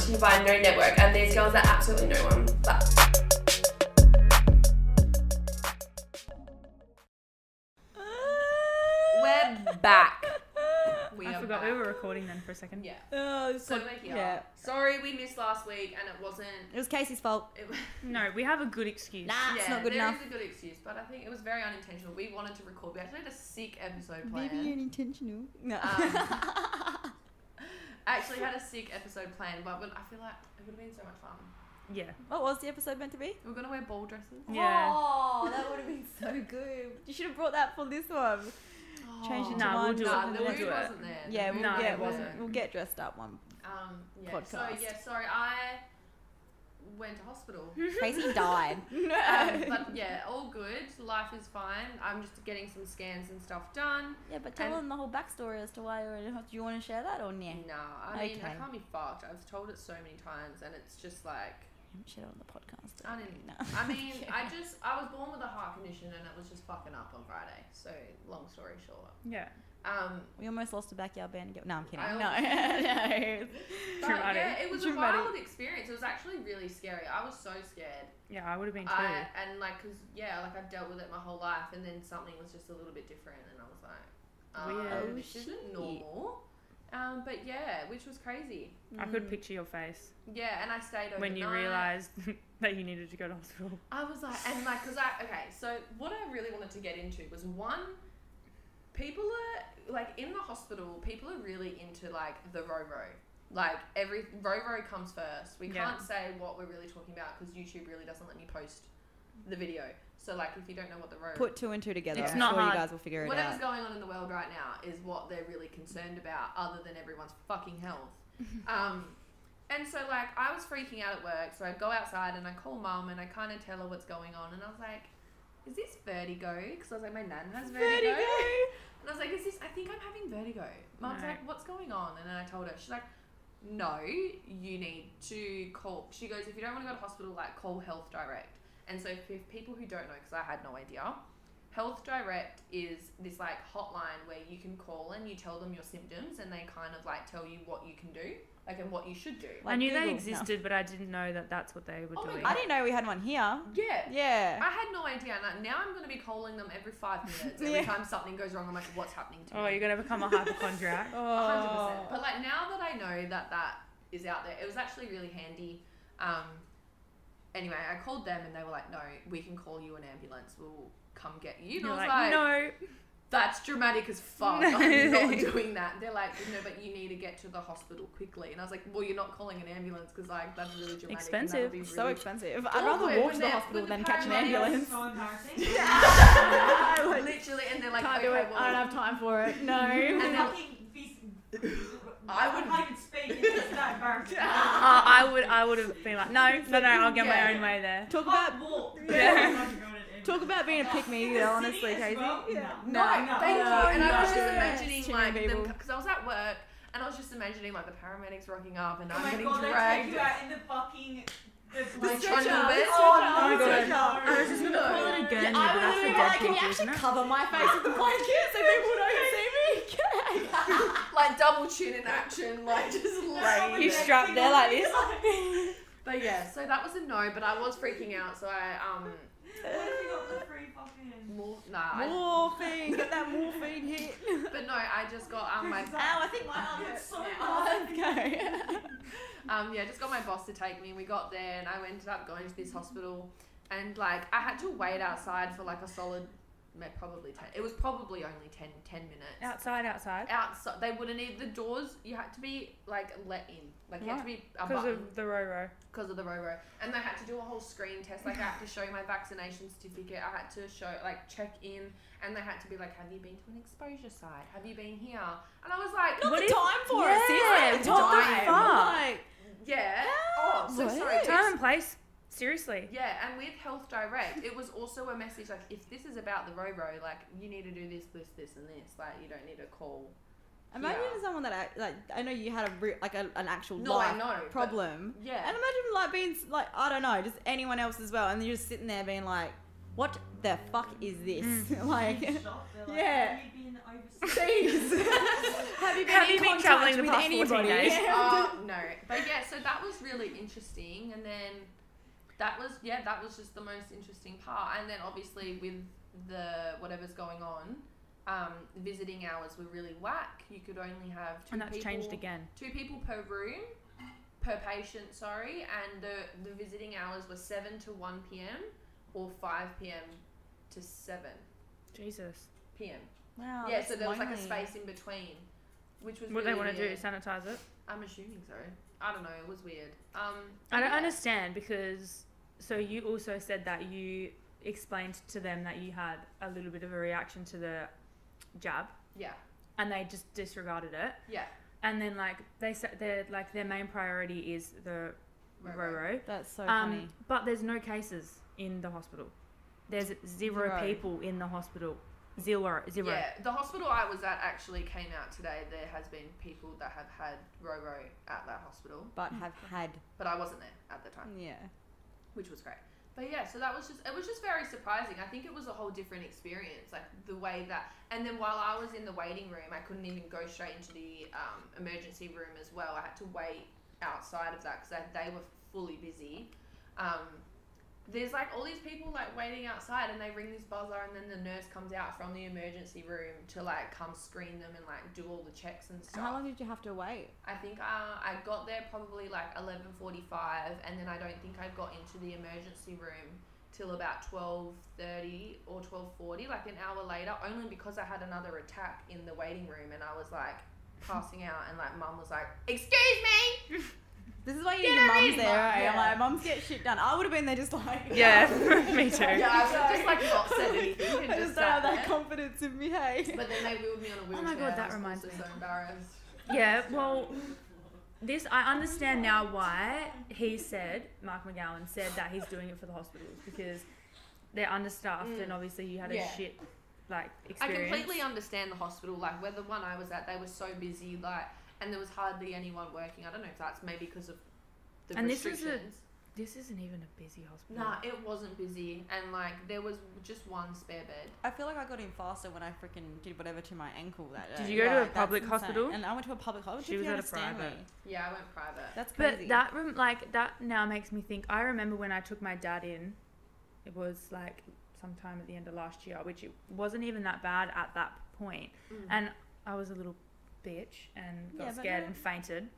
brought to you by No Network, and these girls are absolutely no one. But we're back. I forgot we were recording then for a second. Yeah. so we're here. Yeah. Sorry we missed last week, and it wasn't. It was Casey's fault. No, we have a good excuse. Nah, it's not good there enough. is a good excuse, but I think it was very unintentional. We wanted to record. We actually had a sick episode planned. Maybe unintentional. No. Actually had a sick episode planned, but I feel like it would have been so much fun. Yeah. What was the episode meant to be? We were gonna wear ball dresses. Yeah. Oh, that would have been so good. You should have brought that for this one. Change it to Nah, one. we'll do it. The We'll mood do it. wasn't there. Yeah, The we'll mood get wasn't. we'll get dressed up one. Yeah. Podcast. Sorry, I went to hospital. Casey died. But yeah, all good. Life is fine. I'm just getting some scans and stuff done. Yeah, but tell them the whole backstory as to why you're in hospital. Do you want to share that or nah? No, I mean, I Okay. can't be fucked. I've told it so many times, and it's just like, Share it on the podcast. I didn't. No. I mean, I was born with a heart condition, and it was just fucking up on Friday. So, long story short. Yeah. We almost lost a backyard band. No, I'm kidding. I No. But Traumatic. yeah, it was a Traumatic. wild experience. It was actually really scary. I was so scared. Yeah, I would have been too. And like, cause I've dealt with it my whole life, and then something was just a little bit different, and I was like, Weird. this isn't normal. But yeah, which was crazy. I could picture your face Yeah, and I stayed overnight. when you realised that you needed to go to hospital. I was like, and like, so what I really wanted to get into was one, people are, like, in the hospital, people are really into, like, the RoRo. Like, RoRo comes first. We can't say what we're really talking about because YouTube really doesn't let me post the video. So, like, if you don't know what the RoRo... Put two and two together. It's I'm not sure hard. you guys will figure it Whatever's out. going on in the world right now is what they're really concerned about, other than everyone's fucking health. And so, like, I was freaking out at work, so I'd go outside and I call mum and I kind of tell her what's going on, and I was like, is this vertigo? Because I was like, my nan has vertigo. And I was like, I think I'm having vertigo. Mum's No. like, what's going on? And then I told her. She's like, no, you need to call. She goes, if you don't want to go to hospital, like, call Health Direct. And so for people who don't know, because I had no idea, Health Direct is this, like, hotline where you can call and you tell them your symptoms, and they kind of, like, tell you what you can do, like, and what you should do. I knew Google. they existed, but I didn't know that that's what they were Oh my doing. God. I didn't know we had one here. Yeah. Yeah. I had no idea. Now I'm going to be calling them every 5 minutes. Every time something goes wrong, I'm like, what's happening to me? Oh, you're going to become a hypochondriac. 100%. But, like, now that I know that is out there, it was actually really handy. Anyway, I called them and they were like, no, we can call you an ambulance. We'll come get you. And You're I was like, no. That's dramatic as fuck. I'm not doing that. They're like, no, but you need to get to the hospital quickly. And I was like, well, you're not calling an ambulance because, like, that's really dramatic. Expensive. And So really expensive. awkward I'd rather walk to the when hospital the than catch an paramedics- ambulance. So embarrassing. Literally, and they're like, Can't okay, do it. well, I don't have time for it. No. And then- I can't even speak. It's just that embarrassing. I would have been like, no, I'll get my own way there. Talk about Yeah. talk about being a pick me girl, honestly, Casey. Well? Yeah. No, thank you. And I was just no. imagining, Too like, many people. because I was at work, and I was just imagining, like, the paramedics rocking up, and Oh I'm my getting god, they take dragged. you out in the fucking... The stretcher. trundle bit. Oh, my God. no. I was just going to call it a gurney, but that's for dead Can you people, actually isn't it? cover my face with the blanket so people don't see me? Like, double chin in action, like, just laying. You strapped there like this. But yeah, so that was a no, but I was freaking out, so I, What if you got the free fucking... Morphine, get that morphine hit. But no, I just got, my, Ow, I think my arm hurts so much. yeah, just got my boss to take me, and we got there, and I ended up going to this hospital, and, like, I had to wait outside for, like, a solid, probably 10, it was probably only 10 minutes. Outside. Outside, they wouldn't need the doors, you had to be, like, let in, like, you had to be a Because button. of the RoRo. Because of the RoRo. And they had to do a whole screen test. Like, I had to show my vaccination certificate. I had to show, like, check in. And they had to be like, have you been to an exposure site? Have you been here? And I was like, Not What the if- time for Yeah, it, sis. Not what the time. fuck? Like, yeah. Oh, so What? sorry. Time and place. Seriously. Yeah, and with Health Direct, it was also a message like, if this is about the RoRo, like, you need to do this, and this. Like, you don't need to call. imagine here. someone that, like, I know you had an actual No, I life know, but- problem. Yeah. And imagine, like, being, like, I don't know, just anyone else as well. And you're just sitting there being like, what the fuck is this? Like, Shocked, they're like, yeah. have you been overseas? Please. Have you been travelling the with past 14 anybody? days? No. But yeah, so that was really interesting. And then that was just the most interesting part. And then obviously with the whatever's going on, visiting hours were really whack. You could only have And that's changed again. 2 people per room, per patient, sorry. And the visiting hours were 7 to 1 p.m. or 5 p.m. to 7 Jesus. p.m. Wow. Yeah, that's so there was like a lonely. space in between, which was What really they want to do? weird. Sanitize it? I'm assuming so. I don't know. It was weird. I don't understand because so you also said that you explained to them that you had a little bit of a reaction to the jab Yeah. and they just disregarded it. Yeah. And then like they said their main priority is the Roro. That's so funny. But there's no cases in the hospital. There's zero people in the hospital. Zero. Yeah, the hospital I was at actually came out today. There has been people that have had Roro at that hospital, But have had. but I wasn't there at the time, Yeah. which was great. But yeah, so it was just very surprising. I think it was a whole different experience, like the way that, and then while I was in the waiting room, I couldn't even go straight into the emergency room as well. I had to wait outside of that because they were fully busy. There's like all these people like waiting outside and they ring this buzzer and then the nurse comes out from the emergency room to like come screen them and like do all the checks and stuff. How long did you have to wait? I think I got there probably like 11:45 and then I don't think I got into the emergency room till about 12:30 or 12:40, like an hour later, only because I had another attack in the waiting room and I was like passing out and like mum was like, "Excuse me!" This is why you need your mums there, right? Yeah. I'm like, mums get shit done. I would have been there just like... Yeah, me too. Yeah, I would have just like not said anything and I just just don't have sat that there. confidence in me, hey. But then they wheeled me on a wheelchair. Oh my God, that I was reminds also me. so embarrassed. Yeah, well, I understand now why he said, Mark McGowan said that he's doing it for the hospitals because they're understaffed and obviously you had a Yeah. shit like I experience. completely understand the hospital, like where the one I was at, they were so busy, like, and there was hardly anyone working. I don't know if that's maybe because of the And this is restrictions. This isn't even a busy hospital. Nah, it wasn't busy, and like there was just one spare bed. I feel like I got in faster when I freaking did whatever to my ankle that day. Did you go to a Like, that's public insane. hospital? And I went to a public hospital. She was at a Stanley. private. Yeah, I went private. That's crazy. But that now makes me think. I remember when I took my dad in, it was like sometime at the end of last year, which it wasn't even that bad at that point. And I was a little bitch and got Yeah, but scared no. and fainted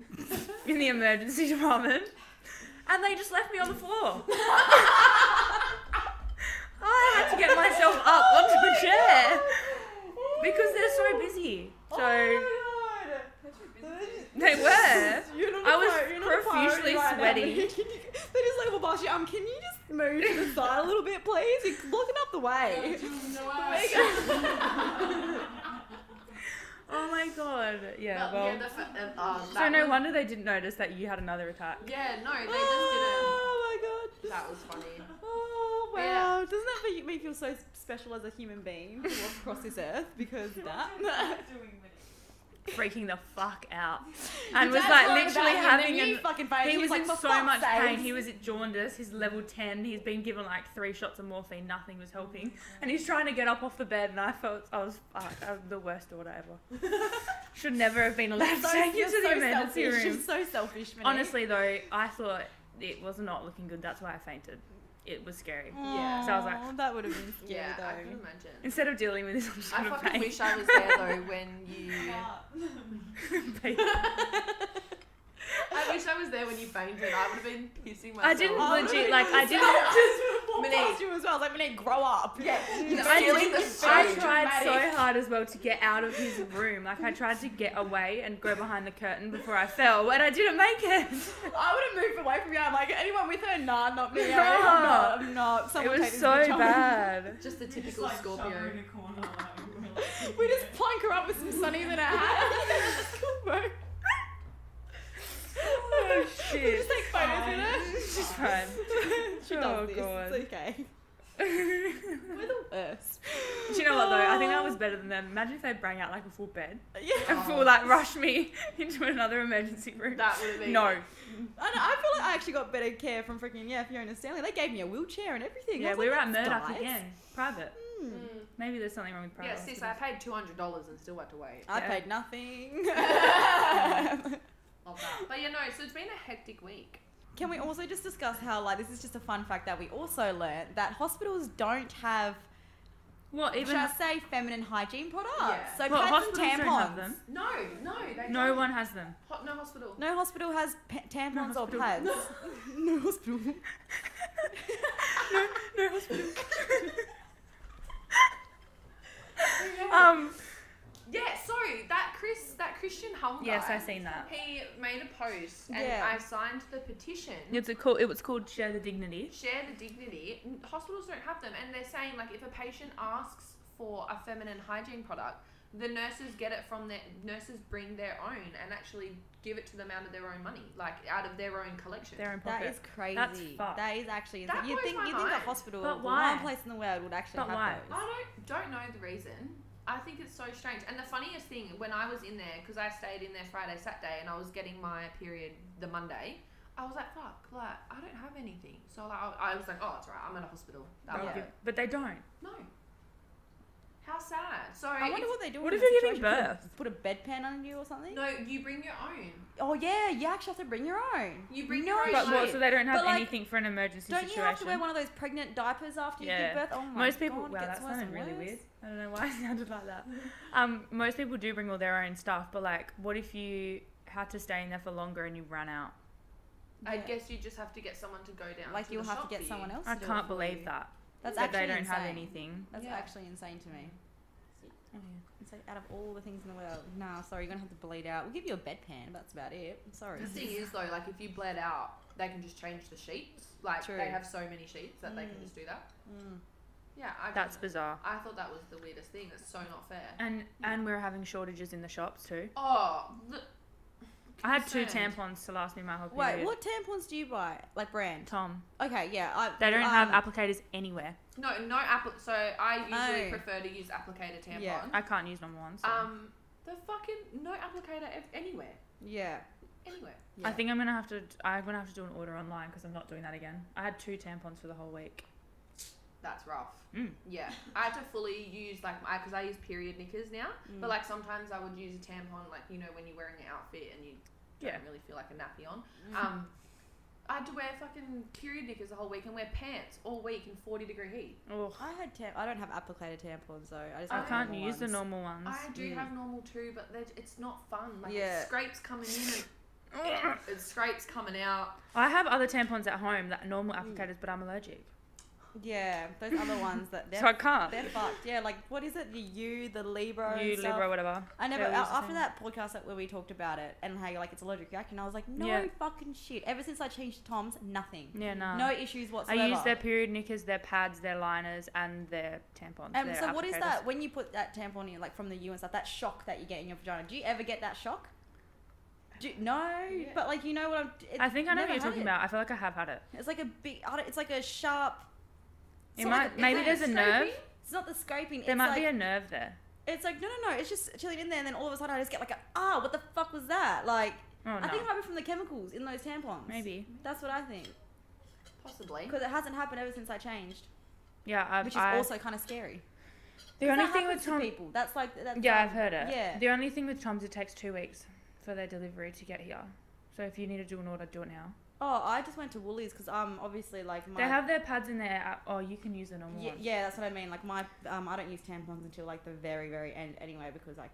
in the emergency department. And they just left me on the floor. I had to get myself up onto a chair because they're so busy. So they were. I was profusely sweaty. They're just like, well, Bashi, can you just move to the side a little bit, please? You're blocking up the way. Oh my God. Yeah, well. So that no was- wonder they didn't notice that you had another attack. Yeah, no, they just Oh my God. didn't. That was funny. Oh wow! Yeah. Doesn't that make me feel so special as a human being to walk across this earth because of that? Freaking the fuck out. And Your was dad's like worried literally about him, having then you an fucking faint. he He's was like, in "For so fuck's much sake." pain. He was at jaundice. He's level 10. He's been given like 3 shots of morphine. Nothing was helping. And he's trying to get up off the bed. And I felt I was the worst daughter ever. Should never have been allowed to take you to the emergency room. You're so selfish, Minnie. Honestly though, I thought it was not looking good. That's why I fainted. It was scary. Yeah. So I was like, "Oh, that would have been scary Yeah, I though. can imagine. instead of dealing with this, I'm just I gonna fucking pain. wish I was there though when you. I wish I was there when you fainted. I would have been pissing myself. I didn't Oh, legit like I didn't. Minnie, you as well. I was like, Minnie, grow up. Yeah, I tried so hard as well to get out of his room. Like I tried to get away and go behind the curtain before I fell, and I didn't make it. I would have moved away from you. I'm like, anyone with her? Nah, not me. No. I'm not. It Someone was take this so bitch home. bad. Just the typical Scorpio. We just plunk her up with some sunnies in her hat. Bro. Oh We shit. just take photos with her. She's fine. She Oh, does this. God. It's okay. We're the worst. Do you know what though? I think that was better than them. Imagine if they bring out like a full bed Yeah. and full like rush me into another emergency room. That would have been. No. I feel like I actually got better care from freaking Fiona Stanley. They gave me a wheelchair and everything. I Yeah, was we like, were at "Thanks, Murdoch guys." again. Private. Hmm. Maybe there's something wrong with private Yeah, sis, hospitals. I paid $200 and still had to wait. I Yeah. paid nothing. Of that. But yeah, no, so it's been a hectic week. Can we also just discuss how, like, this is just a fun fact that we also learned that hospitals don't have, What, even... should I say, feminine hygiene products? Yeah. So What, pads and hospitals tampons. don't have them? No, they No don't. one has them. No hospital. No hospital has tampons or hospital. pads. No hospital. No hospital. Yeah, so that Christian Hum Yes, guy, I've seen that. he made a post and Yeah. I signed the petition. It was called Share the Dignity. Share the dignity. Hospitals don't have them, and they're saying like if a patient asks for a feminine hygiene product, the nurses get it from nurses bring their own and actually give it to them out of their own money, like out of their own collection. Their own pocket. That is crazy. That's fucked. That is actually That insane. You'd blows think my a mind. hospital, But the why? one place in the world, would actually But have why? those. I don't know the reason. I think it's so strange. And the funniest thing, when I was in there, because I stayed in there Friday, Saturday, and I was getting my period the Monday, I was like, fuck, like, I don't have anything. So like, I was like, oh, it's alright, I'm at a hospital. That'll Yeah. do it. But they don't. No. How sad. So I wonder what they do. What in if that you're giving situation. birth? Put a bedpan on you or something? no, you bring your own. Oh yeah, you actually have to bring your own. You bring No your own. But shit. what, so they don't have But, like, anything for an emergency Don't situation? you have to wear one of those pregnant diapers after you Yeah. give birth? Oh my Most people, God, wow, it that gets worse sounded and really worse. weird. I don't know why it sounded like that. Most people do bring all their own stuff, but like, what if you had to stay in there for longer and you ran out? I Yeah. guess you just have to get someone to go down. Like to you'll the have to shop get for you. someone else. I to do it can't for believe you. that. That's That actually they don't insane. have anything. That's Yeah. actually insane to me. Oh, It's like out of all the things in the world, nah, sorry, you're gonna have to bleed out. We'll give you a bedpan, but that's about it. I'm sorry. The thing is though, like if you bled out, they can just change the sheets. Like True. they have so many sheets that they can Mm. just do that. Mm. Yeah, That's bizarre. I thought that was the weirdest thing. It's so not fair. And we're having shortages in the shops too. Oh, I had 2 concerned. tampons to last me my whole period. Wait, what tampons do you buy? Like brand? Tom. Okay, yeah. They don't have applicators anywhere. No So I usually Oh. prefer to use applicator tampon. Yeah. I can't use normal ones. So. The fucking no applicator anywhere. Yeah. Anywhere. Yeah. I think I'm gonna have to do an order online because I'm not doing that again. I had 2 tampons for the whole week. That's rough. Mm. Yeah, I had to fully use like because I use period knickers now. But like sometimes I would use a tampon, like you know when you're wearing an outfit and you don't really feel like a nappy on. I had to wear fucking period knickers the whole week and wear pants all week in 40-degree heat. Oh, I don't have applicator tampons though. I just I have can't normal use the ones. normal ones. I do have normal too, but it's not fun. Like Yeah. it scrapes coming in and it scrapes coming out. I have other tampons at home that are normal applicators, but I'm allergic, Yeah, those other ones that so I they're, can't. they're fucked. Yeah, like what is it? The Libra. You and stuff? Libra, whatever. I never They're all the after same. that podcast where we talked about it and how you're like it's allergic reaction. I was like, no Yeah. fucking shit. Ever since I changed to Tom's, nothing. Yeah, no. No issues I whatsoever. use their period knickers, their pads, their liners, and their tampons. their So what is applicators. that when you put that tampon in, like from the U and stuff? That shock that you get in your vagina. Do you ever get that shock? No, Yeah. but like you know what I'm. I think I know what never you're had talking it. about. I feel like I have had it. It's like a big. It's like a sharp. It sort might, of- maybe it's there's a nerve. Scraping? It's not the scraping. There it's might like, be a nerve there. It's like no. It's just chilling in there, and then all of a sudden I just get like what the fuck was that? Like Oh no. I think it might be from the chemicals in those tampons. Maybe. That's what I think Possibly. because it hasn't happened ever since I changed, Yeah, which is also kind of scary. the 'Cause only that thing happens with to Tom. people. That's like that's Yeah, I've heard it. Yeah. The only thing with Tom's, it takes 2 weeks for their delivery to get here. So if you need to do an order, do it now. Oh, I just went to Woolies because obviously like my They have their pads in there. Oh, you can use the normal ones. yeah, that's what I mean. Like my I don't use tampons until like the very end anyway because I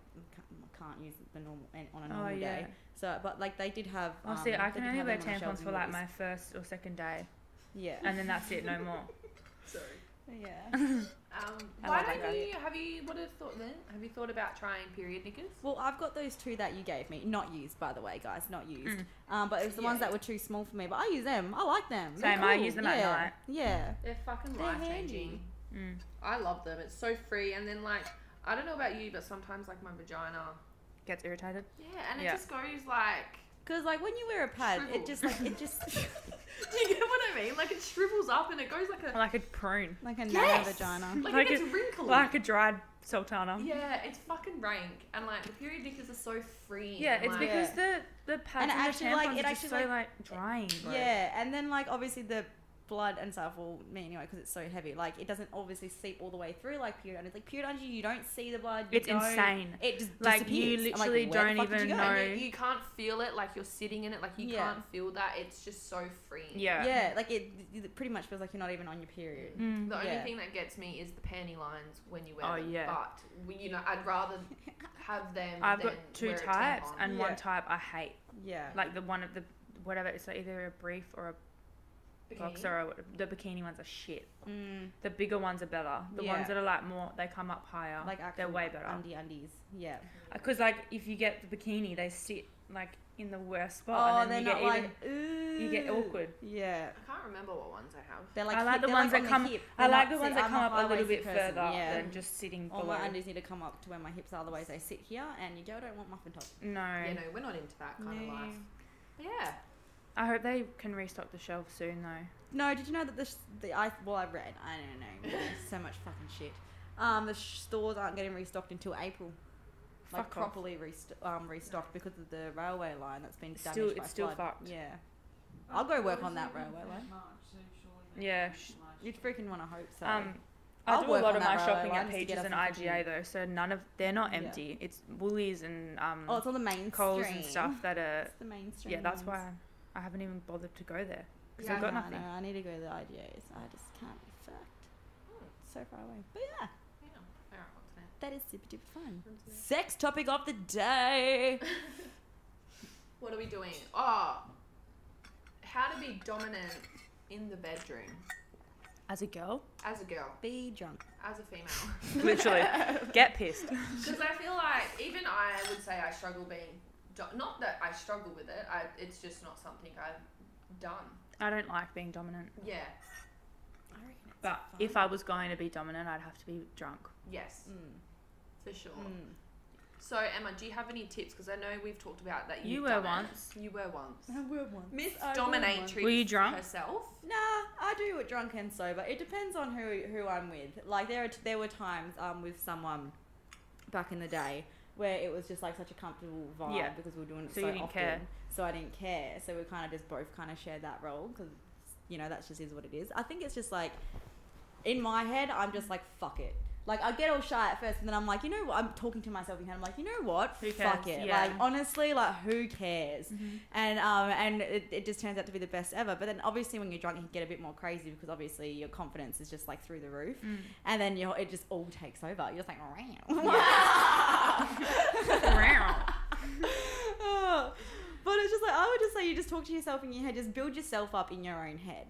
can't use the normal on a normal yeah. day. So but like they did have. Oh, see, I they can did only have wear them on the shelves tampons in for like Woolies. my first or second day, Yeah. and then that's it, no more. Sorry. Yeah. I Why love don't that. you have you thought about trying period knickers? Well, I've got those 2 that you gave me, not used by the way, guys, not used. But it was the Yeah. ones that were too small for me. But I use them. I like them. They're Same, I cool. use them at Yeah. night. Yeah. They're fucking They're life handy. changing. Mm. I love them. It's so free, and then like I don't know about you, but sometimes like my vagina, Gets irritated. and it Yeah. just goes like. Because like when you wear a pad, Shrivel. it just like it just Do you get what I mean? Like it shrivels up and it goes like a Like a prune. like a nano Yes! vagina. like Like it gets a- wrinkly. Like a dried sultana. Yeah, it's fucking rank, and like the period knickers are so free. Yeah, and, it's like, because the pads And and, it actually, the like, tampons it are just actually, so like- like drying. Bro. Yeah, and then like obviously the blood and stuff, well, me anyway, because it's so heavy, like it doesn't obviously seep all the way through like period. It's like period energy, you don't see the blood. It's insane. It just Like, disappears. you I'm literally like, where the don't fuck did even you go? know. And you can't feel it, like you're sitting in it, like you Yeah. can't feel that. It's just so freeing. Yeah. Yeah, like it pretty much feels like you're not even on your period. Mm. The only Yeah. thing that gets me is the panty lines when you wear Oh, them. yeah. But you know, I'd rather have them. I've than got 2 wear a types, tampon. and Yeah. one type I hate. Yeah. Like the one of the whatever. It's like either a brief or a Bikini. boxer. Or the bikini ones are shit. Mm, The bigger ones are better. The Yeah. ones that are like more, they come up higher. like they're actual way better. undies. Yeah. Because like if you get the bikini, they sit like in the worst Oh, spot, and they're then you not get like. even. You get awkward. Yeah. I can't remember what ones I have. They're like. I like hip- the they're ones like that on come. the hip. I They're like not the ones sit- that I'm come up a little high-waisted bit person, further yeah. than just sitting All below. my undies need to come up to where my hips are, otherwise they sit here, and you don't want muffin top. No. Yeah, no, we're not into that kind of life. But yeah. I hope they can restock the shelf soon though. No, did you know that I read, I don't know, there's so much fucking shit. The stores aren't getting restocked until April. Like Fuck off. properly restocked because of the railway line that's been damaged Still- by it's still flood. fucked. Yeah. I'll go work on that railway line. Yeah. You'd freaking want to hope so. I I'll do a work lot on of my that railway shopping line at just to get Peaches us and a fucking- IGA though, so they're not Yeah. empty. It's Woolies and Oh, it's on the mainstream. Coles and stuff that are. It's the mainstream. Yeah, that's ones. why I haven't even bothered to go there because Yeah, I've got No, nothing. no, I need to go to the IGAs. I just can't be fucked. It's so far away. But yeah, Yeah. All right, what's next? that is super duper fun. What's next? Sex topic of the day. What are we doing? Oh, how to be dominant in the bedroom As a girl, as a girl, Be drunk. as a female. literally, get pissed. Because I feel like even I would say I struggle being. Not that I struggle with it. It's just not something I've done. I don't like being dominant, Yeah. I reckon it's but fun. if I was going to be dominant, I'd have to be drunk. Yes. For sure. Mm. So Emma, do you have any tips? Because I know we've talked about that. You You've were done it. once. You were once. I will once. Miss I will once. Dominatrix Were you drunk? herself. Nah, I do it drunk and sober. It depends on who I'm with. Like there were times with someone back in the day where it was just like such a comfortable vibe Yeah. because we were doing it So so you didn't often. care. So I didn't care. So we kind of just both kind of shared that role because that's just is what it is. I think it's just like in my head I'm just like fuck it. Like I get all shy at first and then I'm like, you know what? I'm talking to myself again. I'm like, you know what? Who Fuck cares? it. Yeah. Like honestly, like who cares? Mm-hmm. And it just turns out to be the best ever. But then obviously when you're drunk, you can get a bit more crazy because obviously your confidence is just like through the roof. Mm. And then it just all takes over. You're just like, oh. But it's just like, I would just say you just talk to yourself in your head, just build yourself up in your own head.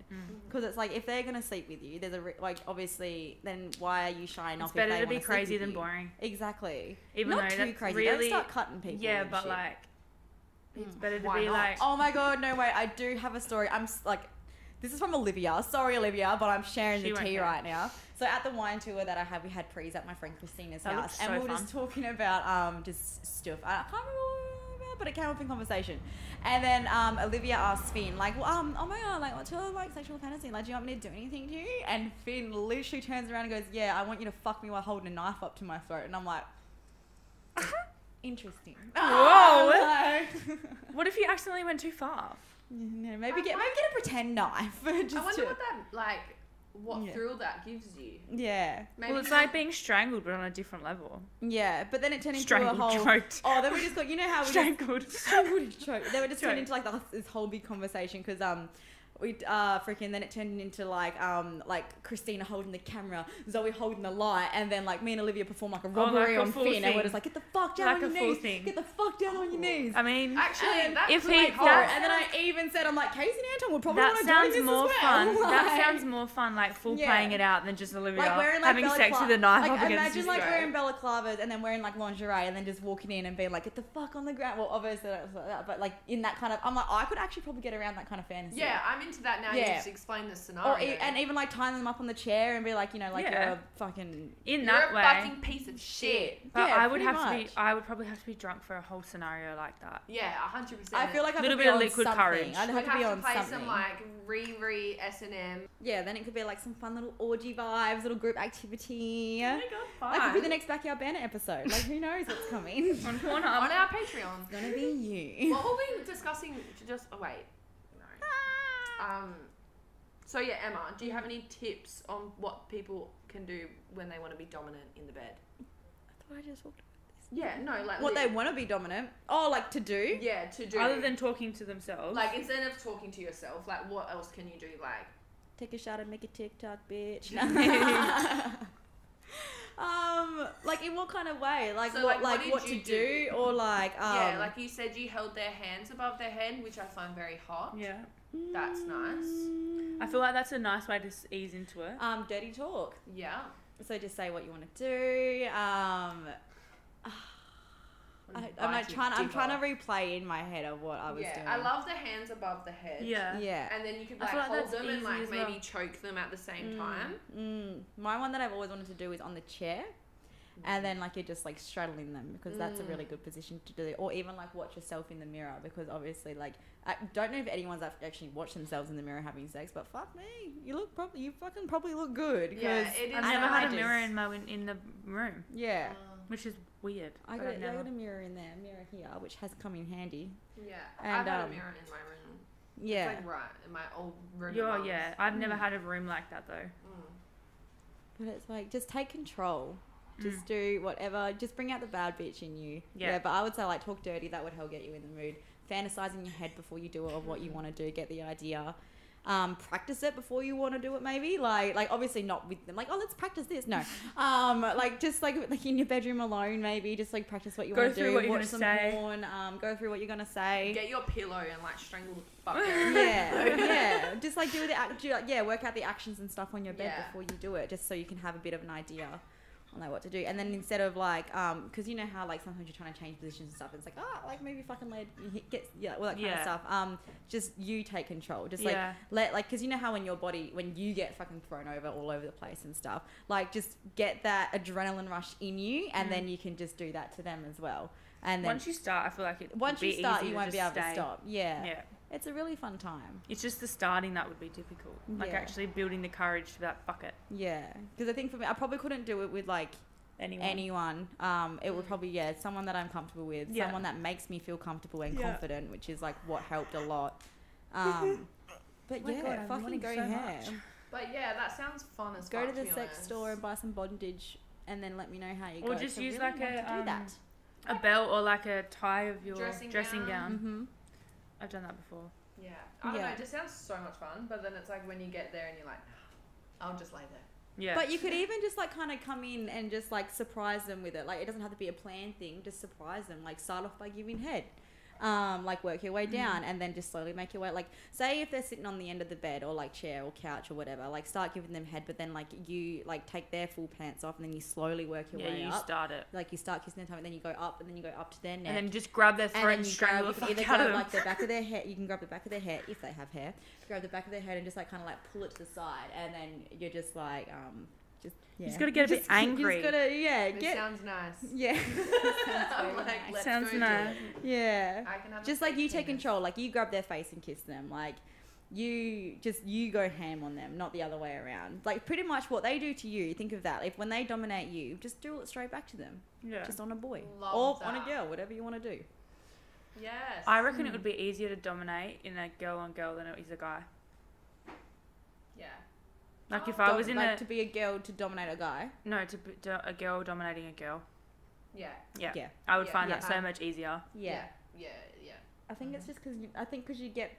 Because it's like, if they're going to sleep with you, there's obviously, then why are you shying off It's if better they to be wanna sleep crazy with than you? boring. Exactly. Even Not though too that's crazy. really, Don't start cutting people. yeah, and but shit. like, it's Mm. better to Why be not? like, Oh my god, no way. I do have a story. This is from Olivia. Sorry, Olivia, but I'm sharing She the won't tea care. right now. So at the wine tour that I had, we had prees at my friend Christina's That house. looks And so we were just talking about just stuff. I can't remember what we were about, but it came up in conversation. And then Olivia asked Finn, like, well, oh my god, like, what's your like sexual fantasy? Like, do you want me to do anything to you? And Finn literally turns around and goes, yeah, I want you to fuck me while holding a knife up to my throat. And I'm like, interesting. Whoa. Like, what if you accidentally went too far? yeah, maybe get a pretend knife. Just I wonder to- what that what Yeah. thrill that gives you. Yeah. Maybe Well, it's you like being strangled, but on a different level. Yeah, but then it turned into Strangled, a whole. choked. Oh, then we just got. You know how we Strangled. strangled and choked. Then we just turned Choked. into like this whole big conversation because we freaking then it turned into like Christina holding the camera, Zoe holding the light, and then like me and Olivia perform like a robbery like a on full Finn, and we're thing. just like get the fuck down Like on a your full knees, thing. get the fuck down on your knees. I mean, Actually, And that's if really he hot. does- And then I even said, I'm like, Casey and Anton will probably that want to join sounds this more as well. fun. That Like- sounds more fun, like full Yeah. playing it out than just Olivia like wearing like having sex with a knife like up against imagine his like throat. wearing balaclavas and then wearing like lingerie and then just walking in and being like get the fuck on the ground. Well, obviously that's like that, but like in that kind of, I'm like, I could actually probably get around that kind of fantasy. Yeah, I'm into that now. Yeah. You just explain the scenario. And even like tying them up on the chair and be like, you know, like Yeah. you're a fucking In You're that a way. fucking piece of shit. But Yeah, I would pretty have to be. much. I would probably have to be drunk for a whole scenario like that. Yeah, 100%. I feel like I Little could be bit of on liquid something. courage. I'd we'd have to be on play something. some like Riri S&M. Yeah, then it could be like some fun little orgy vibes, little group activity. Oh my god, fun. That could be the next Backyard Banner episode. Like who knows what's coming? It's On Pornhub. on our Patreon. gonna be you. What were we discussing? Just wait. No. So yeah, Emma, do you have any tips on what people can do when they want to be dominant in the bed? I thought I just talked Yeah, no, like what they want to be dominant. Oh, like to do? Yeah, to do. Other than talking to themselves. like instead of talking to yourself, like what else can you do? Like Take a shot and make a TikTok, bitch. Like in what kind of way? Like So, what? like, Like what what did to you do? Or like yeah, like you said, you held their hands above their head, which I find very hot. yeah. That's nice. I feel like that's a nice way to ease into it. Dirty talk. Yeah. So just say what you want to do. I'm trying to replay in my head of what I was doing. I love the hands above the head. Yeah. Yeah. And then you could I like feel like hold that's them and easy like as maybe well. choke them at the same time. My one that I've always wanted to do is on the chair. And then like you're just like straddling them because that's a really good position to do it. Or even like watch yourself in the mirror because obviously like I don't know if anyone's actually watched themselves in the mirror having sex, but fuck me, you fucking probably look good. Yeah, 'cause it is. I've I never know, had I a just- mirror in the room, Yeah. which is weird. I but got, I've I never. got a mirror in there, mirror here, which has come in handy. Yeah. And, I've had a um, mirror in my room. Yeah. It's like right in my old room. Yeah. I've never had a room like that though. But it's like, just take control. Just do whatever. Just bring out the bad bitch in you. Yeah. But I would say, like, talk dirty. That would help get you in the mood. Fantasize in your head before you do it of what you want to do. Get the idea. Practice it before you want to do it, maybe. Like obviously not with them. Like, oh, let's practice this. No. Like, just like in your bedroom alone, maybe. Just like practice what you want to do. Go through what you're Watch gonna some say. porn. Go through what you're gonna say. Get your pillow and like strangle the fuck out of it. Yeah. Just like work out the actions and stuff on your bed Yeah. before you do it, just so you can have a bit of an idea on like what to do. And then instead of like, because you know how like sometimes you're trying to change positions and stuff, it's like like maybe fucking leg, all that kind of stuff. Just you take control. Just like because you know how when you get fucking thrown over all over the place and stuff, like just get that adrenaline rush in you, and then you can just do that to them as well. And then Once you start, I feel like it. once would you be start, easy you won't be able just to stay. stop. Yeah. Yeah. It's a really fun time. It's just the starting that would be difficult. Like Yeah. actually building the courage to be like, fuck it. Yeah, because I think for me, I probably couldn't do it with like anyone. It would probably someone that I'm comfortable with, Yeah. someone that makes me feel comfortable and Yeah. confident, which is like what helped a lot. But my God, I'm fucking wanting go so ham. much. But yeah, that sounds fun as Go fuck, to the be sex honest. store and buy some bondage, and then let me know how you Or go. just 'cause I use really like want to do that. a belt or like a tie of your Dressing dressing gown. gown. Mm-hmm. I've done that before. Yeah. I don't know, Yeah. it just sounds so much fun, but then it's like when you get there and you're like, I'll just lay there. Yeah. But you could even just like kind of come in and just like surprise them with it. Like it doesn't have to be a planned thing. Just surprise them. Like start off by giving head. Like work your way down and then just slowly make your way. Like say if they're sitting on the end of the bed or like chair or couch or whatever, like start giving them head, but then like you like take their full pants off and then you slowly work your way you up. start it. Like you start kissing their tongue and then you go up and then you go up to their neck. And then just grab their And throat then and you strangle grab, the you can fuck either out of grab them. like the back of their head. You can grab the back of their head if they have hair. Grab the back of their head and just like kind of like pull it to the side, and then you're just like You just gotta get a bit angry. You just gotta It get sounds nice. yeah. I'm like, let's Sounds go do nice. it. Yeah. I can have a Just like fake you take penis. control, like you grab their face and kiss them, like you go ham on them, not the other way around. Like pretty much what they do to you, think of that. If when they dominate you, just do it straight back to them. Yeah. Just on a boy Love or on a that. girl, whatever you want to do. Yes. I reckon it would be easier to dominate in a girl on girl than it is a guy. Yeah. Like if I was in like to be a girl to dominate a guy. a girl dominating a girl. Yeah. Yeah. Yeah. I would Yeah. find Yeah. that so much easier. Yeah. Yeah. I think it's just because you get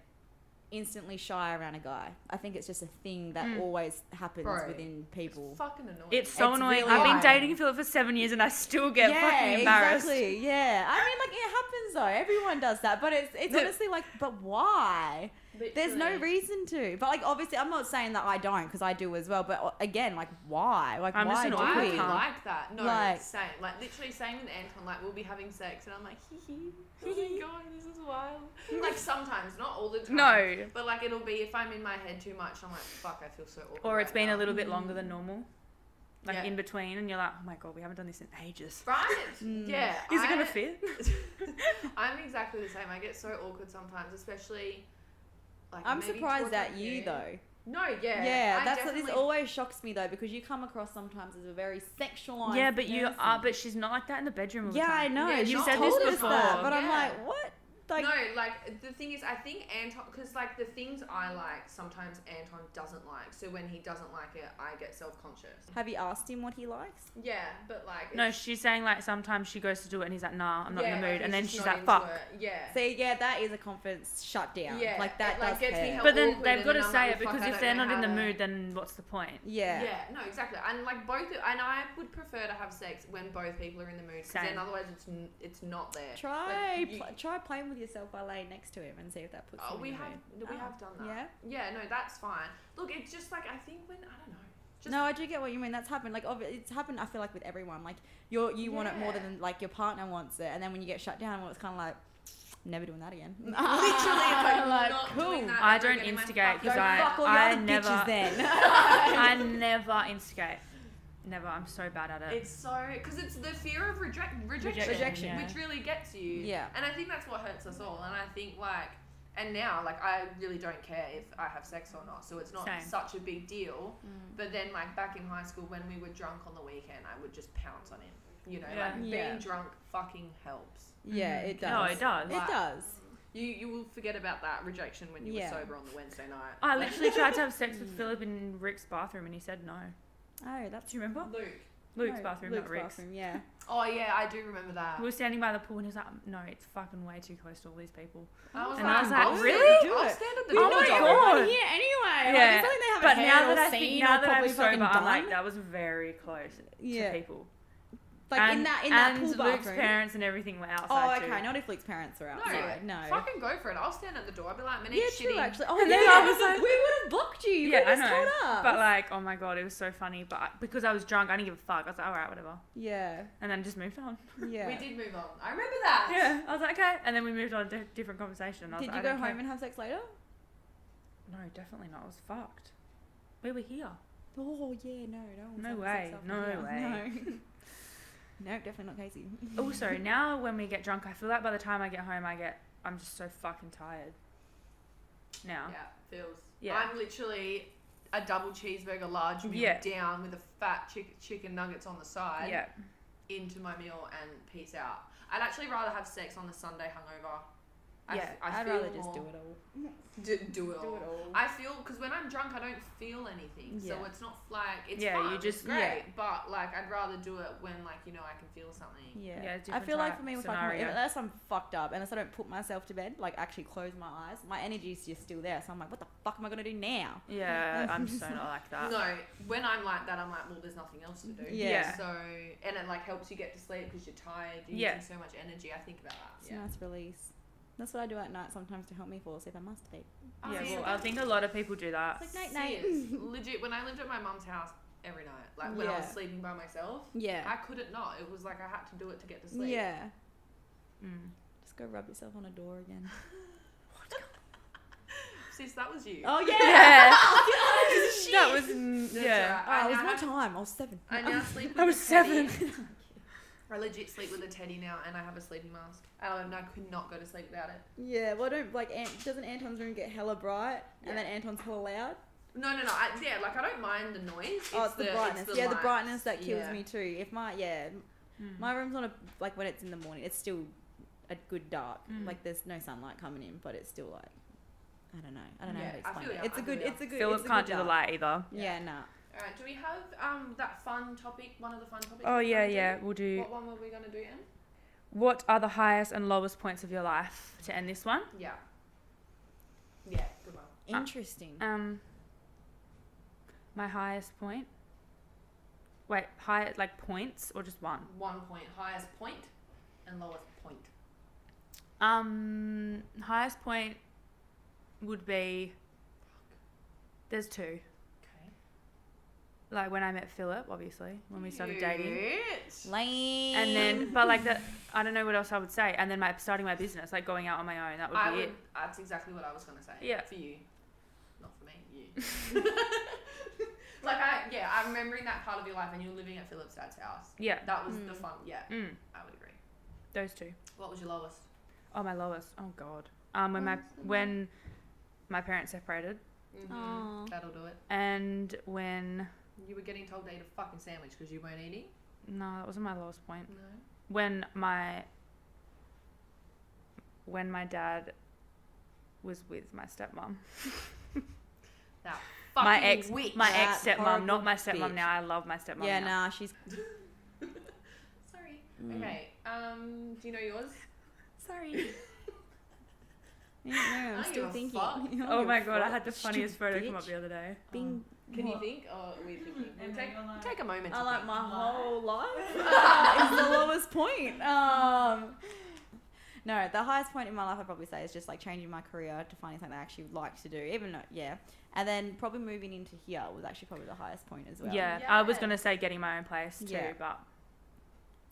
instantly shy around a guy. I think it's just a thing that always happens Bro, within people. It's fucking annoying. It's so It's annoying. really I've been hard. dating Philip for 7 years and I still get fucking embarrassed. Exactly. Yeah. I mean, like it happens though. Everyone does that, but it's honestly like, but why? There's no Literally. reason to. But like, obviously, I'm not saying that I don't because I do as well. But again, like, why? Like, I'm just why an do I awkward we? really cunt. like that. No, Like- same. Like literally same with Anton. Like we'll be having sex and I'm like, hee hee. Oh my god, this is wild. Like sometimes, not all the time. No. But like it'll be if I'm in my head too much, I'm like, fuck, I feel so awkward. Or it's right been now. a little bit longer than normal. Like Yeah. in between and you're like, oh my god, we haven't done this in ages. Right? Yeah. Is it gonna fit? I'm exactly the same. I get so awkward sometimes, especially. Like I'm maybe surprised towards at the you end. though. No, yeah. Yeah, I that's what this definitely- always shocks me though because you come across sometimes as a very sexualized. Yeah, but you person. are. But she's not like that in the bedroom all the Yeah, time. I know. Yeah, You've not told all the us that, time. but I'm Yeah. like, what? Like, no, like the thing is, I think Anton, because like the things I like, sometimes Anton doesn't like. So when he doesn't like it, I get self-conscious. have you asked him what he likes? Yeah, but like No, she's saying like sometimes she goes to do it and he's like, nah, I'm not in the mood, like, and then he's she's just like, not fuck. into it. Yeah. So yeah, that is a confidence shutdown. Yeah, Like that it, like, does gets me hurt. hell- But then awkward, they've and got to then I'm say like, it because fuck, I if don't they're know not in the how to- mood, then what's the point? Yeah. Yeah, no, exactly. And like both, and I would prefer to have sex when both people are in the mood, because then Same. otherwise it's not there. Try Like, you- try playing with yourself by laying next to him and see if that puts Oh, him we in the have mood. we have done that. Yeah. Yeah, no, that's fine. Look, it's just like I think when I don't know. Just, No, I do get what you mean. That's happened. Like, it's happened. I feel like with everyone. Like, you want it more Yeah. than like your partner wants it, and then when you get shut down, well, it's kind of like, never doing that again. Literally, it's like not cool. doing that I ever don't again in my instigate fucking because Go life. fuck all your I other never, bitches then. I never instigate. Never. I'm so bad at it. It's so because it's the fear of rejection, Rejection, yeah. which really gets you. Yeah. And I think that's what hurts us all. And I think like, and now like I really don't care if I have sex or not, so it's not Same. such a big deal. Mm. But then like back in high school when we were drunk on the weekend, I would just pounce on him. You know, Yeah. like Yeah. being drunk fucking helps. Yeah, it does. No, it does. It does. You will forget about that rejection when you Yeah. were sober on the Wednesday night. I literally tried to have sex with Philip in Rick's bathroom and he said no. Oh, that's Do you remember? Luke. Luke's no, bathroom, Luke's not Rick's. bathroom, yeah. Oh yeah, I do remember that. We were standing by the pool and he was like, no, it's fucking way too close to all these people. I was And I was like, I'll really? stand- I'll stand at the Oh door. my Know God. everyone here anyway. Yeah. Like, it's like they have But a now hair that or I think, scene now or that I'm probably fucking sober, I'm done. like, that was very close Yeah. to people. Like and, in that and pool Luke's bathroom. parents and everything were Oh, outside okay. too. Not if Luke's parents are No, outside. No. fucking go for it. I'll stand at the door. I'll be like, my Yeah, name's true. Shitty. Actually. Oh, And yeah. then I was like- we would have blocked you. You Yeah, could have I just know. told us. But like, oh my god, it was so funny. But because I was drunk, I didn't give a fuck. I was like, alright, whatever. Yeah. And then just moved on. Yeah. We did move on. I remember that. Yeah, I was like, okay. And then we moved on to a different conversation. And I was Did like, you I go don't home care. and have sex later? No, definitely not. I was fucked. We were here. Oh yeah, no, No way. No way. No, definitely not Casey. Also, now when we get drunk, I feel like by the time I get home, I'm just so fucking tired. Now. Yeah, feels. Yeah. I'm literally a double cheeseburger large meal Yeah. down with a fat chicken nuggets on the side Yeah. into my meal and peace out. I'd actually rather have sex on the Sunday hungover. Yeah, I'd feel rather just more- do it all. Do it all. Do it all. I feel because when I'm drunk, I don't feel anything, so Yeah. it's not like it's Yeah, fun. you just- it's great, yeah. but like I'd rather do it when like you know I can feel something. Yeah. Yeah, I different feel like type for me with scenario. like unless I'm fucked up, unless I don't put myself to bed, like actually close my eyes, my energy's just still there. So I'm like, what the fuck am I gonna do now? Yeah, I'm so not like that. No, when I'm like that, I'm like, well, there's nothing else to do. Yeah. So and it like helps you get to sleep because you're tired. You're Yeah. using so much energy. I think about that. It's a nice release. That's what I do at night sometimes to help me fall asleep. I must be. I Yeah, mean, well, I think a lot of people do that. It's like night night. serious. Legit, when I lived at my mum's house every night, like when I was Yeah. sleeping by myself, Yeah. I couldn't not. It was like I had to do it to get to sleep. Yeah. Mm. Just go rub yourself on a door again. Sis, that was you. Oh Yeah. yeah. That was, That's yeah. alright. Oh, it was now one have- time. I was 7. I now sleep with I was a teddy. 7. I legit sleep with a teddy now, and I have a sleeping mask. And I could not go to sleep without it. Yeah. Well, I don't like. Doesn't Anton's room get hella bright and then Anton's hella loud? No. I don't mind the noise. Oh, it's the brightness. Yeah, the lights. brightness that kills Yeah. me too. If my my room's on a like when it's in the morning, it's still a good dark. Mm. Like there's no sunlight coming in, but it's still like I don't know. I don't know Yeah, how to I explain feel it. ya, It's a I good. feel ya. It's a good. Philip it's a can't good do the dark. light either. Yeah, nah. All right. Do we have that fun topic? One of the fun topics. Oh, we're yeah, gonna yeah. do? We'll do. What one were we gonna do, Em? What are the highest and lowest points of your life to end this one? Yeah. Yeah. Good one. Interesting. My highest point. Wait, high like points or just one? 1 point. Highest point and lowest point. Highest point would be. There's 2. Okay. Like when I met Philip, obviously, when we started dating. Cute. Lame. And then, but like that, I don't know what else I would say. And then starting my business, like going out on my own, that would be it. That's exactly what I was gonna say. Yeah. For you, not for me. You. I'm remembering that part of your life, and you're living at Philip's dad's house. Yeah. That was the fun. Yeah. Mm, I would agree. those 2. What was your lowest? Oh, my lowest. Oh God. When my parents separated, Aw. That'll do it. and when You were getting told to eat a fucking sandwich because you weren't eating. no, that wasn't my lowest point. No. When when my dad was with my stepmom. That My fucking ex, witch. my That ex stepmom, horrible not my stepmom bitch. now. I love my stepmom. Yeah, now. nah, she's. Sorry. Mm. Okay. Do you know yours? Sorry. Yeah, no, I'm don't still give a thinking. fuck. Oh my god, I had the Stupid funniest photo come bitch. up the other day. Bing. Can you What? think? Or are we thinking? We'll And take, then you're like- take a moment to I like think. my Life. whole life is the lowest point. No, the highest point in my life I'd probably say is just like changing my career to finding something I actually like to do. Even though, yeah, and then probably moving into here was actually probably the highest point as well. Yeah, I was Yeah. gonna say getting my own place too, Yeah. but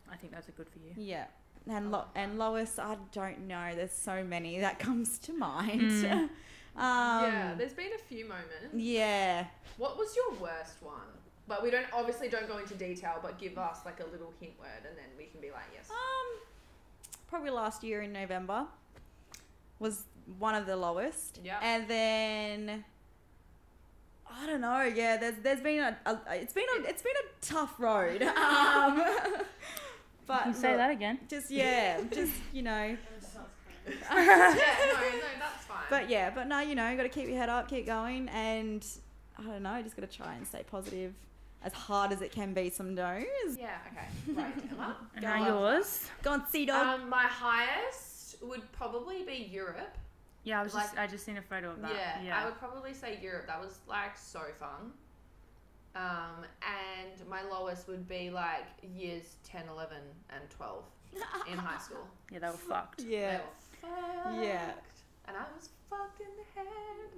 I think that's a good for you. Yeah. And lowest, I don't know. There's so many that comes to mind. Mm. Yeah, there's been a few moments. yeah. What was your worst one? But we don't go into detail, but give us like a little hint word, and then we can be like, yes. Probably last year in November was one of the lowest. Yeah. And then I don't know. Yeah, there's been it's been a tough road. But Can you say look, that again? just you know. Yeah, no, that's fine. But no, you know, got to keep your head up, keep going, and I don't know, just got to try and stay positive as hard as it can be some days. yeah, okay. Right, Emma. And go now on. yours. Go on, Sea Dog. My highest would probably be Europe. Yeah, Like- I just seen a photo of that. Yeah, I would probably say Europe. That was like so fun. And my lowest would be like years 10, 11, and 12 in high school. Yeah, they were fucked. Yeah. They were fucked. Yeah. And I was fucked in the head.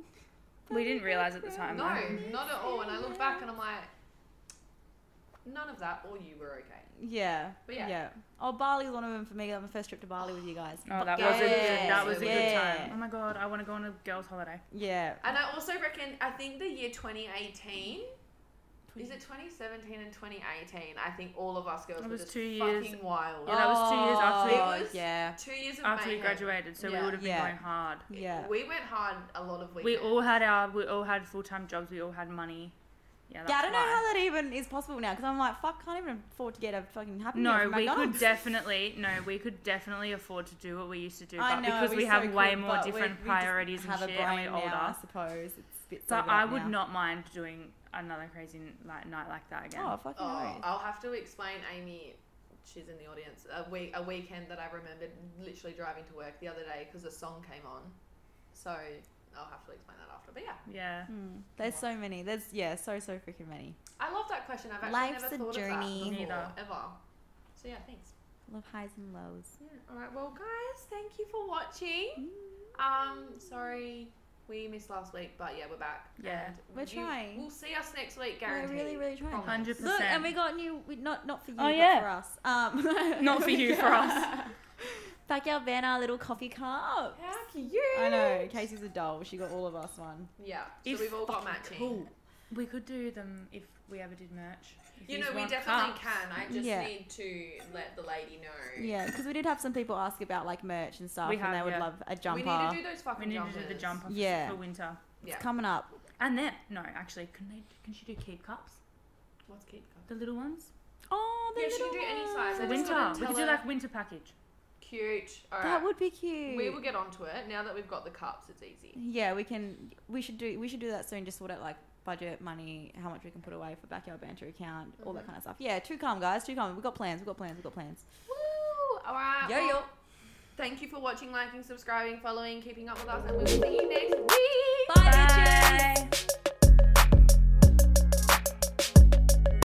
We didn't realize at the time. No, though. not at all. And I look back and I'm like, none of that, or you were okay. Yeah. But yeah. Oh, Bali's one of them for me. That was my first trip to Bali with you guys. Oh, that Yeah. was a good Yeah. time. Oh my god, I want to go on a girls' holiday. Yeah. And I also reckon, I think the year 2018, is it 2017 and 2018? I think all of us girls It were was just 2 years. fucking wild. Yeah, that was 2 years after It Oh, was yeah. 2 years of After we mayhem. graduated, so Yeah. we would have been Yeah. going hard. Yeah. We went hard a lot of We weekends. all had full-time jobs. We all had money. Yeah, that's Yeah, I don't know why. how that even is possible now because I'm like, fuck, can't even afford to get a fucking Happy Meal No, from we could McDonald's. definitely afford to do what we used to do, I but know, because we so have way could, more but different we just priorities and have shit, a and brain we're older. now, I suppose. It's a bit So sobered I up would now. not mind doing another crazy night like that again. Oh, fucking Oh, no. I'll have to explain, Amy. She's in the audience. A weekend that I remembered literally driving to work the other day because a song came on. So I'll have to explain that after. But yeah, Yeah. There's so many. There's so freaking many. I love that question. I've actually Life's never a thought journey. of that before, Neither. ever. So yeah, thanks. Love highs and lows. Yeah. All right. Well, guys, thank you for watching. Sorry we missed last week, but yeah, we're back. Yeah. And We're trying. We'll see us next week, We're guaranteed. really, really trying. Promise. 100%. Look, and we got new. Not for you, Oh, but yeah. for us. Not for you, for us. Backyard van, our little coffee cup. How cute. I know. Casey's a doll. She got all of us one. Yeah. It's So we've all got fucking matching. Cool. We could do them if we ever did merch. If You yous know, we want definitely cups. can. I just Yeah. need to let the lady know. Yeah, because we did have some people ask about like merch and stuff, We and have, they would yeah. love a jumper. We need to do those We fucking need jumpers. to do the jumper Yeah. for winter. Yeah. It's coming up. And then, no, actually, can she do keep cups? What's keep cup? The little ones? Oh, the Yeah, she can little do any ones. size. I For just winter. gotta We tell could do her- like winter package. Cute. All right. That would be cute. We will get onto it now that we've got the cups. It's easy. Yeah, we can. We should do that soon. Just sort out like budget, money, how much we can put away for backyard banter account, all that kind of stuff. Yeah, to come, guys. To come. We've got plans. Woo! All right. Yo, yo. well, Thank you for watching, liking, subscribing, following, keeping up with us, and we will see you next week. Bye, bitches. Bye.